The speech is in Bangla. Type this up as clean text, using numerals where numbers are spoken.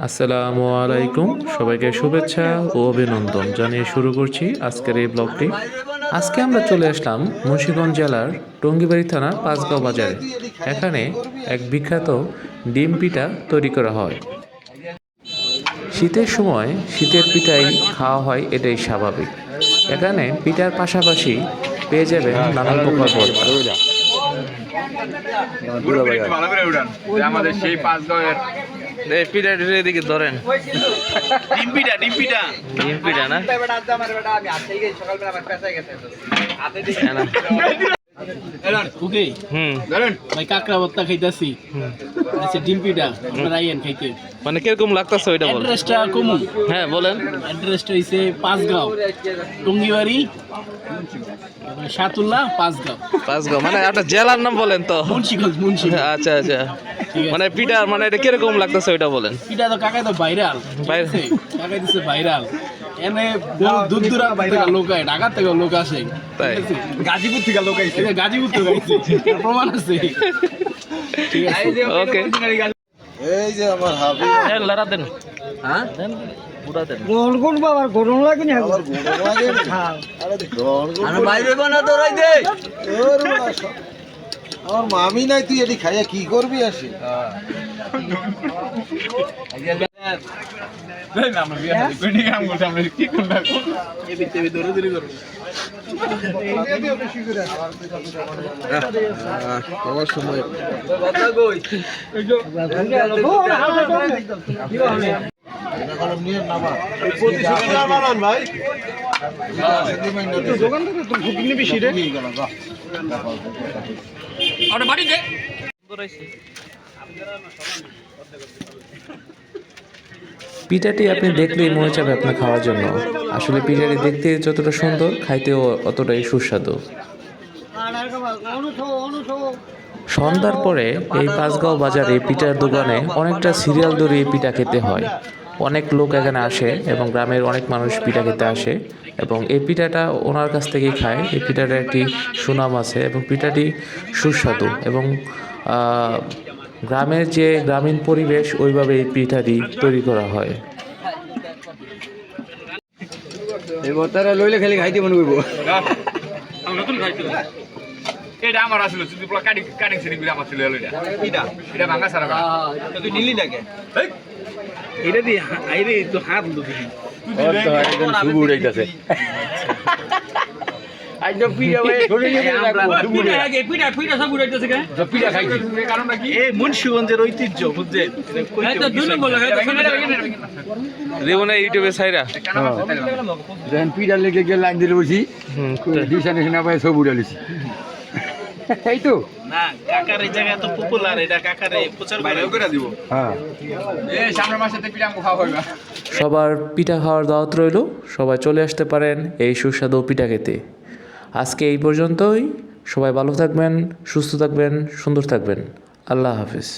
আসসালামু আলাইকুম, সবাইকে শুভেচ্ছা ও অভিনন্দন জানিয়ে শুরু করছি আজকের এই ব্লগটি। আজকে আমরা চলে আসলাম মুন্সিগঞ্জ জেলার টঙ্গিবাড়ি থানা পাঁচগাঁও বাজারে। এখানে এক বিখ্যাত ডিম পিঠা তৈরি করা হয়। শীতের সময় শীতের পিঠাই খাওয়া হয়, এটাই স্বাভাবিক। এখানে পিঠার পাশাপাশি পেয়ে যাবেন নানান প্রকার ভর্তা। আমাদের সেই পাঁচগাঁওয়ের পিঠা এদিকে ধরেন ডিম পিঠা না কাঁকড়া ভর্তা খাইতেছি, ডিম পিঠা রাইয়েন খাইতে। মানে কিরকম লাগতেছে ওইটা বলেন। অ্যাড্রেসটা কমু? হ্যাঁ বলেন। অ্যাড্রেসটা হইছে পাঁচগাঁও, টঙ্গিবাড়ি, সাতুল্লাহ, পাঁচগাঁও। মানে আপনার জেলার নাম বলেন তো? মুন্সিগঞ্জ। আচ্ছা আচ্ছা, মানে পিঠা মানে এটা কিরকম লাগতেছে ওইটা বলেন। পিঠা তো কাকাই তো ভাইরাল, কাকাই দিচ্ছে ভাইরাল। এনে দূর দূরান্ত থেকে লোক আয়, ঢাকা থেকে লোক আসে, তাই গাজীপুর থেকে লোক আইছে, গাজীপুর থেকে আইছে, প্রমাণ আছে। ওকে, এই যে আমার হাবি লড়া দেন। হ্যাঁ পুরা দেন। গরম লাগে না, আবার গরম লাগে না। আরে গরম আমি বাইরে বানা তো রাই দে। আমার মামি নাই, তুই এটি খাইয়া কি করবি আসি? আমার সময় পিঠাটি আপনি দেখলেই মনে চাবে আপনার খাওয়ার জন্য। আসলে পিঠাটি দেখতে যতটা সুন্দর, খাইতেও অতটাই সুস্বাদু। সন্ধ্যার পরে এই পাঁচগাঁও বাজারে পিঠার দোকানে অনেকটা সিরিয়াল ধরে এই পিঠা খেতে হয়। অনেক লোক এখানে আসে এবং গ্রামের অনেক মানুষ পিঠা খেতে আসে এবং এই পিঠাটা ওনার কাছ থেকেই খায়। এই পিঠাটার একটি সুনাম আছে এবং পিঠাটি সুস্বাদু এবং গ্রামের যে গ্রামীণ পরিবেশ, ওইভাবে এই পিঠাটি তৈরি করা হয়। এই বতারা লইলে খালি খাইতে মনে করবো। এটা আমার আসলে তুই পুরো কাটিং সেটিং করে আমার ছিল এটা ভাঙা সারা তুই নিলি না কে? এটা দিয়ে আইরে তো হাত দুটি শুভ উড়াইতেছে। মুন্সিগঞ্জের ঐতিহ্য বুঝছেন, জীবনে ইউটিউবে ছাইরা যখন পিঠা লেগে গিয়ে লাইন দিলে বসি, দিশা নিশা পাই সব উড়ালিছি। এই তো না, কাকার এই জায়গা তো পপুলার, এটা কাকারে প্রচার বাইরে করে দিব। হ্যাঁ, এই সামনের মাসেতে পিঠা খাওয়া হবে না। সবার পিঠা খাওয়ার দাওয়াত রইল, সবাই চলে আসতে পারেন এই সুস্বাদু পিঠা খেতে। আজকে এই পর্যন্তই। সবাই ভালো থাকবেন, সুস্থ থাকবেন, সুন্দর থাকবেন। আল্লাহ হাফিজ।